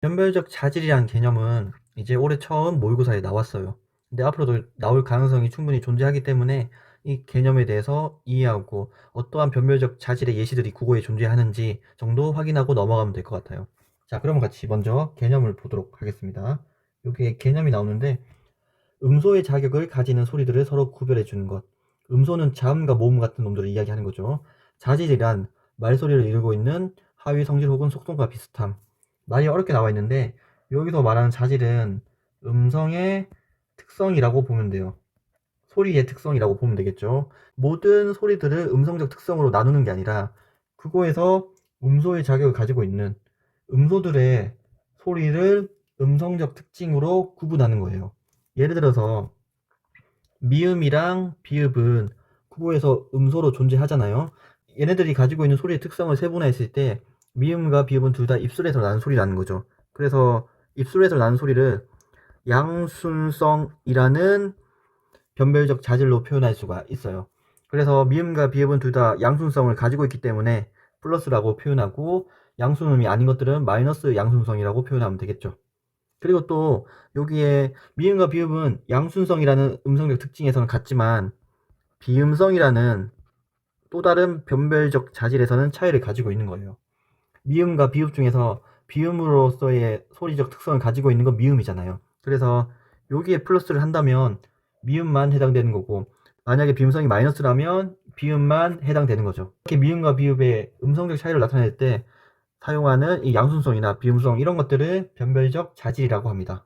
변별적 자질이란 개념은 이제 올해 처음 모의고사에 나왔어요. 근데 앞으로도 나올 가능성이 충분히 존재하기 때문에 이 개념에 대해서 이해하고 어떠한 변별적 자질의 예시들이 국어에 존재하는지 정도 확인하고 넘어가면 될 것 같아요. 자, 그러면 같이 먼저 개념을 보도록 하겠습니다. 여기에 개념이 나오는데 음소의 자격을 가지는 소리들을 서로 구별해 주는 것. 음소는 자음과 모음 같은 놈들을 이야기하는 거죠. 자질이란 말소리를 이루고 있는 하위 성질 혹은 속성과 비슷함. 말이 어렵게 나와 있는데 여기서 말하는 자질은 음성의 특성이라고 보면 돼요. 소리의 특성이라고 보면 되겠죠. 모든 소리들을 음성적 특성으로 나누는 게 아니라 그거에서 음소의 자격을 가지고 있는 음소들의 소리를 음성적 특징으로 구분하는 거예요. 예를 들어서 미음이랑 비읍은 국어에서 음소로 존재하잖아요. 얘네들이 가지고 있는 소리의 특성을 세분화했을 때 미음과 비읍은 둘 다 입술에서 나는 소리라는 거죠. 그래서 입술에서 나는 소리를 양순성이라는 변별적 자질로 표현할 수가 있어요. 그래서 미음과 비읍은 둘 다 양순성을 가지고 있기 때문에 플러스라고 표현하고 양순음이 아닌 것들은 마이너스 양순성이라고 표현하면 되겠죠. 그리고 또 여기에 미음과 비음은 양순성이라는 음성적 특징에서는 같지만 비음성이라는 또 다른 변별적 자질에서는 차이를 가지고 있는 거예요. 미음과 비읍 중에서 비음으로서의 소리적 특성을 가지고 있는 건 미음이잖아요. 그래서 여기에 플러스를 한다면 미음만 해당되는 거고 만약에 비음성이 마이너스라면 비음만 해당되는 거죠. 이렇게 미음과 비읍의 음성적 차이를 나타낼 때 사용하는 이 양순성이나 비음성 이런 것들을 변별적 자질이라고 합니다.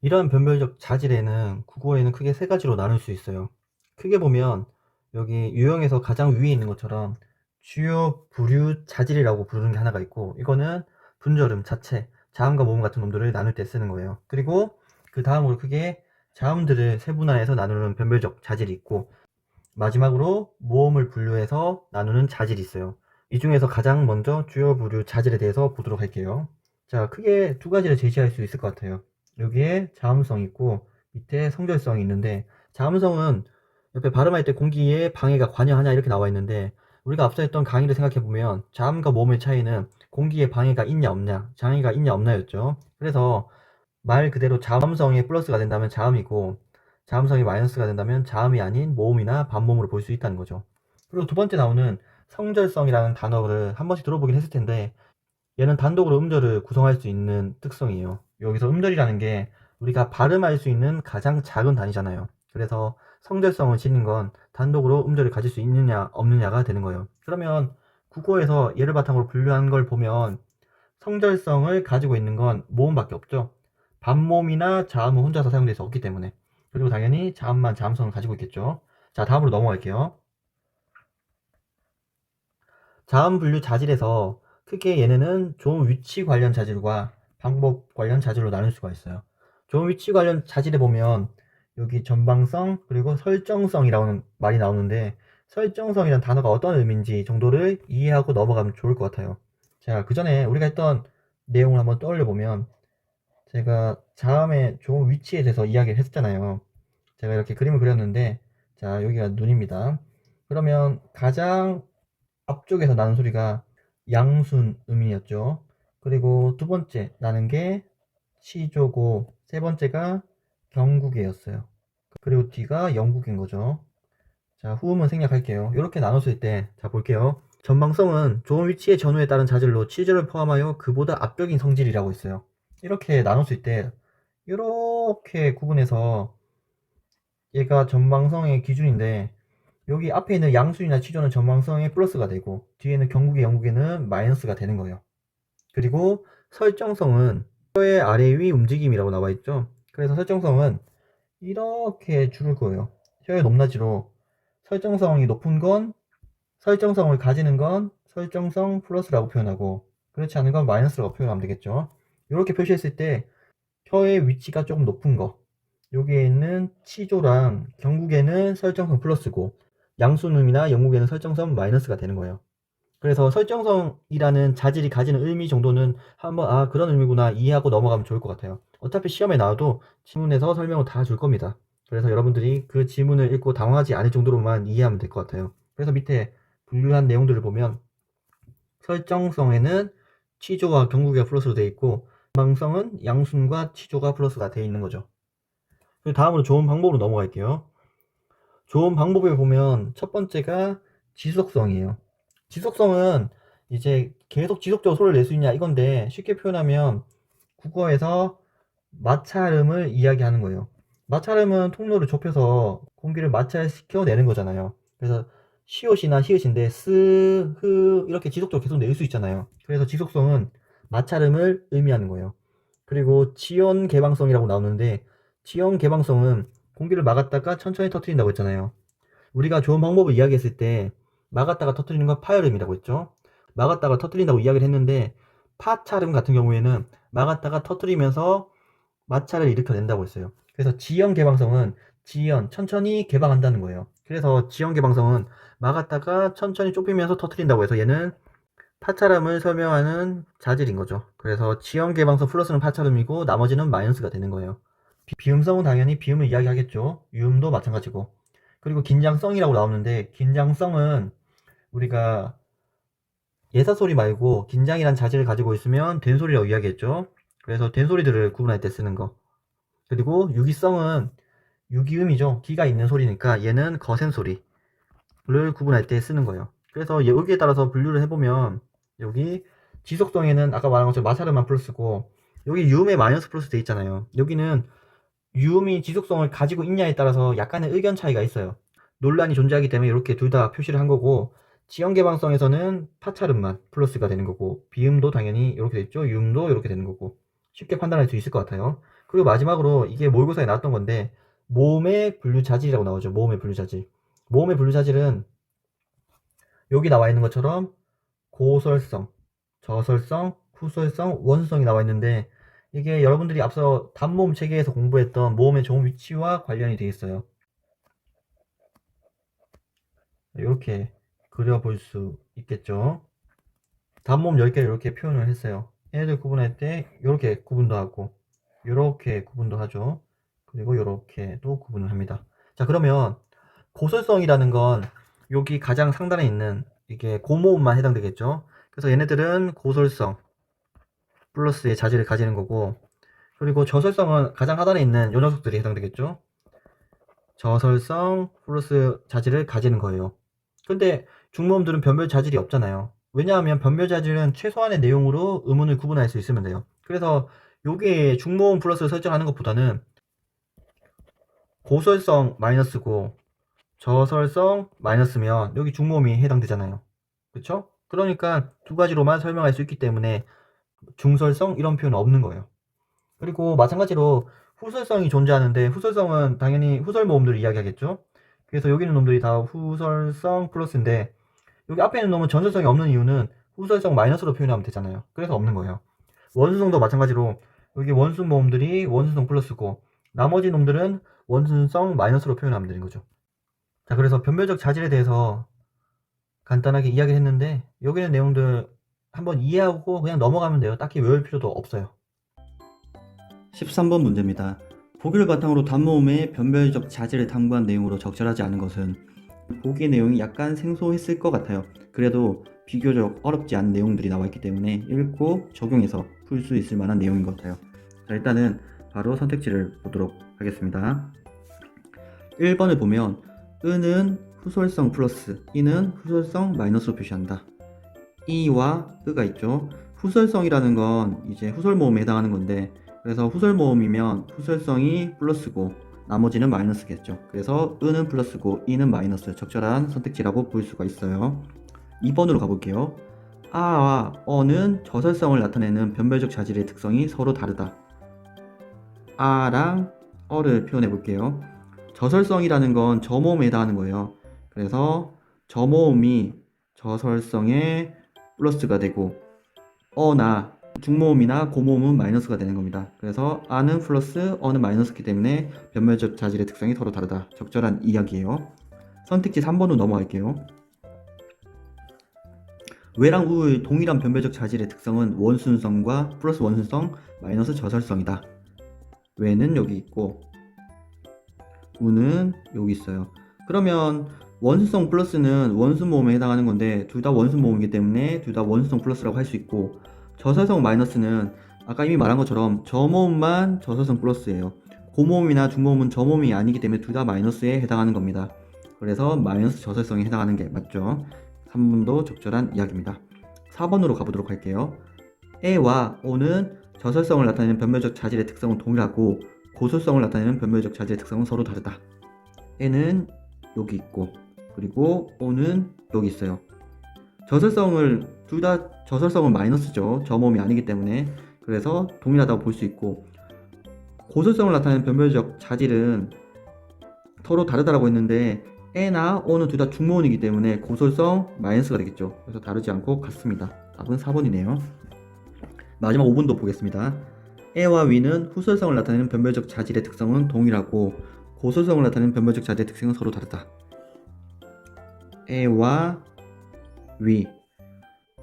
이러한 변별적 자질에는 국어에는 크게 세 가지로 나눌 수 있어요. 크게 보면 여기 유형에서 가장 위에 있는 것처럼 주요 부류 자질이라고 부르는 게 하나가 있고 이거는 분절음, 자체, 자음과 모음 같은 놈들을 나눌 때 쓰는 거예요. 그리고 그 다음으로 크게 자음들을 세분화해서 나누는 변별적 자질이 있고 마지막으로 모음을 분류해서 나누는 자질이 있어요. 이 중에서 가장 먼저 주요 부류 자질에 대해서 보도록 할게요. 자, 크게 두 가지를 제시할 수 있을 것 같아요. 여기에 자음성 있고 밑에 성절성이 있는데 자음성은 옆에 발음할 때 공기에 방해가 관여하냐 이렇게 나와 있는데 우리가 앞서 했던 강의를 생각해 보면 자음과 모음의 차이는 공기에 방해가 있냐 없냐 장애가 있냐 없냐였죠. 그래서 말 그대로 자음성에 플러스가 된다면 자음이고 자음성이 마이너스가 된다면 자음이 아닌 모음이나 반모음으로 볼 수 있다는 거죠. 그리고 두 번째 나오는 성절성이라는 단어를 한 번씩 들어보긴 했을 텐데 얘는 단독으로 음절을 구성할 수 있는 특성이에요. 여기서 음절이라는 게 우리가 발음할 수 있는 가장 작은 단위잖아요. 그래서 성절성을 지닌 건 단독으로 음절을 가질 수 있느냐 없느냐가 되는 거예요. 그러면 국어에서 얘를 바탕으로 분류한 걸 보면 성절성을 가지고 있는 건 모음밖에 없죠. 반모음이나 자음은 혼자서 사용될 수 없기 때문에. 그리고 당연히 자음만 자음성을 가지고 있겠죠. 자, 다음으로 넘어갈게요. 자음 분류 자질에서 크게 얘네는 좋은 위치 관련 자질과 방법 관련 자질로 나눌 수가 있어요. 좋은 위치 관련 자질에 보면 여기 전방성 그리고 설정성이라는 말이 나오는데 설정성이란 단어가 어떤 의미인지 정도를 이해하고 넘어가면 좋을 것 같아요. 자, 그 전에 우리가 했던 내용을 한번 떠올려 보면 제가 자음의 좋은 위치에 대해서 이야기를 했잖아요. 제가 이렇게 그림을 그렸는데 자, 여기가 눈입니다. 그러면 가장 앞쪽에서 나는 소리가 양순음이었죠. 그리고 두 번째 나는 게 시조고 세 번째가 경국이었어요. 그리고 뒤가 영국인 거죠. 자, 후음은 생략할게요. 이렇게 나눴을 때, 자, 볼게요. 전방성은 좋은 위치의 전후에 따른 자질로 치조를 포함하여 그보다 압적인 성질이라고 있어요. 이렇게 나눴을 때, 이렇게 구분해서 얘가 전방성의 기준인데, 여기 앞에 있는 양수이나 치조는 전방성의 플러스가 되고, 뒤에는 경국의 영국에는 마이너스가 되는 거예요. 그리고 설정성은 혀의 아래 위 움직임이라고 나와 있죠. 그래서 설정성은 이렇게 줄을 거예요. 혀의 높낮이로 설정성이 높은 건 설정성을 가지는 건 설정성 플러스라고 표현하고 그렇지 않은 건 마이너스라고 표현하면 되겠죠. 이렇게 표시했을 때 혀의 위치가 조금 높은 거 여기에 있는 치조랑 경국에는 설정성 플러스고 양순음이나 영국에는 설정성 마이너스가 되는 거예요. 그래서 설정성이라는 자질이 가지는 의미 정도는 한번 그런 의미구나 이해하고 넘어가면 좋을 것 같아요. 어차피 시험에 나와도 지문에서 설명을 다 줄 겁니다. 그래서 여러분들이 그 지문을 읽고 당황하지 않을 정도로만 이해하면 될 것 같아요. 그래서 밑에 분류한 내용들을 보면 설정성에는 치조와 경국이 플러스로 되어 있고 개방성은 양순과 치조가 플러스가 되어 있는 거죠. 그리고 다음으로 좋은 방법으로 넘어갈게요. 좋은 방법에 보면 첫 번째가 지속성이에요. 지속성은 이제 계속 지속적으로 소리를 낼 수 있냐 이건데, 쉽게 표현하면 국어에서 마찰음을 이야기하는 거예요. 마찰음은 통로를 좁혀서 공기를 마찰시켜 내는 거잖아요. 그래서 시옷이나 히읗인데 스, 흐 이렇게 지속적으로 계속 낼 수 있잖아요. 그래서 지속성은 마찰음을 의미하는 거예요. 그리고 지연 개방성이라고 나오는데, 지연 개방성은 공기를 막았다가 천천히 터뜨린다고 했잖아요. 우리가 좋은 방법을 이야기했을 때 막았다가 터뜨리는 건 파열음이라고 했죠. 막았다가 터뜨린다고 이야기를 했는데, 파찰음 같은 경우에는 막았다가 터뜨리면서 마찰을 일으켜낸다고 했어요. 그래서 지연 개방성은 지연, 천천히 개방한다는 거예요. 그래서 지연 개방성은 막았다가 천천히 좁히면서 터뜨린다고 해서 얘는 파차름을 설명하는 자질인 거죠. 그래서 지연 개방성 플러스는 파차름이고 나머지는 마이너스가 되는 거예요. 비음성은 당연히 비음을 이야기하겠죠. 유음도 마찬가지고. 그리고 긴장성이라고 나오는데, 긴장성은 우리가 예사소리 말고 긴장이란 자질을 가지고 있으면 된소리라고 이야기했죠. 그래서 된소리들을 구분할 때 쓰는 거. 그리고 유기성은 유기음이죠. 기가 있는 소리니까 얘는 거센 소리를 구분할 때 쓰는 거예요. 그래서 여기에 따라서 분류를 해보면, 여기 지속성에는 아까 말한 것처럼 마찰음만 플러스고, 여기 유음에 마이너스 플러스 돼 있잖아요. 여기는 유음이 지속성을 가지고 있냐에 따라서 약간의 의견 차이가 있어요. 논란이 존재하기 때문에 이렇게 둘 다 표시를 한 거고, 지연 개방성에서는 파찰음만 플러스가 되는 거고, 비음도 당연히 이렇게 돼 있죠. 유음도 이렇게 되는 거고, 쉽게 판단할 수 있을 것 같아요. 그리고 마지막으로 이게 모의고사에 나왔던 건데, 모음의 분류자질이라고 나오죠. 모음의 분류자질. 모음의 분류자질은 여기 나와 있는 것처럼 고설성, 저설성, 후설성, 원수성이 나와 있는데, 이게 여러분들이 앞서 단모음 체계에서 공부했던 모음의 종 위치와 관련이 되어 있어요. 이렇게 그려볼 수 있겠죠. 단모음 10개를 이렇게 표현을 했어요. 얘네들 구분할 때 이렇게 구분도 하고, 이렇게 구분도 하죠. 그리고 이렇게도 구분을 합니다. 자, 그러면 고설성이라는 건 여기 가장 상단에 있는 이게 고모음만 해당되겠죠. 그래서 얘네들은 고설성 플러스의 자질을 가지는 거고, 그리고 저설성은 가장 하단에 있는 요 녀석들이 해당되겠죠. 저설성 플러스 자질을 가지는 거예요. 근데 중모음들은 변별 자질이 없잖아요. 왜냐하면 변별 자질은 최소한의 내용으로 음운을 구분할 수 있으면 돼요. 그래서 요게 중모음 플러스 설정하는 것보다는 고설성 마이너스고 저설성 마이너스면 여기 중모음이 해당되잖아요. 그쵸? 그러니까 두 가지로만 설명할 수 있기 때문에 중설성 이런 표현은 없는 거예요. 그리고 마찬가지로 후설성이 존재하는데, 후설성은 당연히 후설 모음들을 이야기하겠죠. 그래서 여기 있는 놈들이 다 후설성 플러스인데, 여기 앞에 있는 놈은 전설성이 없는 이유는 후설성 마이너스로 표현하면 되잖아요. 그래서 없는 거예요. 원순성도 마찬가지로 여기 원순 모음들이 원순성 플러스고, 나머지 놈들은 원순성 마이너스로 표현하면 되는 거죠. 자, 그래서 변별적 자질에 대해서 간단하게 이야기를 했는데, 여기 있는 내용들 한번 이해하고 그냥 넘어가면 돼요. 딱히 외울 필요도 없어요. 13번 문제입니다. 보기를 바탕으로 단모음의 변별적 자질을 탐구한 내용으로 적절하지 않은 것은, 보기 내용이 약간 생소했을 것 같아요. 그래도 비교적 어렵지 않은 내용들이 나와 있기 때문에 읽고 적용해서 풀 수 있을 만한 내용인 것 같아요. 자, 일단은 바로 선택지를 보도록 하겠습니다. 1번을 보면 은은 후설성 플러스, 이는 후설성 마이너스로 표시한다. 이와 으가 있죠. 후설성이라는 건 이제 후설 모음에 해당하는 건데, 그래서 후설 모음이면 후설성이 플러스고 나머지는 마이너스겠죠. 그래서 은은 플러스고 이는 마이너스, 적절한 선택지라고 볼 수가 있어요. 2번으로 가볼게요. 아와 어는 저설성을 나타내는 변별적 자질의 특성이 서로 다르다. 아랑 어를 표현해 볼게요. 저설성이라는 건 저모음에 해당하는 거예요. 그래서 저모음이 저설성에 플러스가 되고, 어나 중모음이나 고모음은 마이너스가 되는 겁니다. 그래서 아는 플러스 어는 마이너스이기 때문에 변별적 자질의 특성이 서로 다르다. 적절한 이야기예요. 선택지 3번으로 넘어갈게요. 외랑 우의 동일한 변별적 자질의 특성은 원순성과 플러스 원순성 마이너스 저설성이다. 외는 여기 있고 우는 여기 있어요. 그러면 원순성 플러스는 원순 모음에 해당하는 건데 둘 다 원순 모음이기 때문에 둘 다 원순성 플러스라고 할 수 있고, 저설성 마이너스는 아까 이미 말한 것처럼 저모음만 저설성 플러스예요. 고모음이나 중모음은 저모음이 아니기 때문에 둘 다 마이너스에 해당하는 겁니다. 그래서 마이너스 저설성에 해당하는 게 맞죠. 3번도 적절한 이야기입니다. 4번으로 가보도록 할게요. 에와 오는 저설성을 나타내는 변별적 자질의 특성은 동일하고 고솔성을 나타내는 변별적 자질의 특성은 서로 다르다. 에는 여기 있고 그리고 오는 여기 있어요. 저설성을 둘 다 저설성은 마이너스죠. 저모음이 아니기 때문에. 그래서 동일하다고 볼 수 있고 고솔성을 나타내는 변별적 자질은 서로 다르다라고 했는데 에나 오는 둘 다 중모음이기 때문에 고솔성 마이너스가 되겠죠. 그래서 다르지 않고 같습니다. 답은 4번이네요. 마지막 5번도 보겠습니다. 에와 위는 후설성을 나타내는 변별적 자질의 특성은 동일하고 고솔성을 나타내는 변별적 자질의 특성은 서로 다르다. 에와 위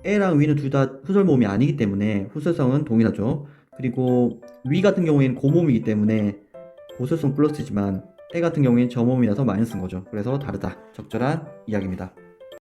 에랑 위는 둘 다 후설 모음이 아니기 때문에 후설성은 동일하죠. 그리고 위 같은 경우에는 고모음이기 때문에 고설성 플러스지만 에 같은 경우에는 저모음이라서 마이너스인 거죠. 그래서 다르다. 적절한 이야기입니다.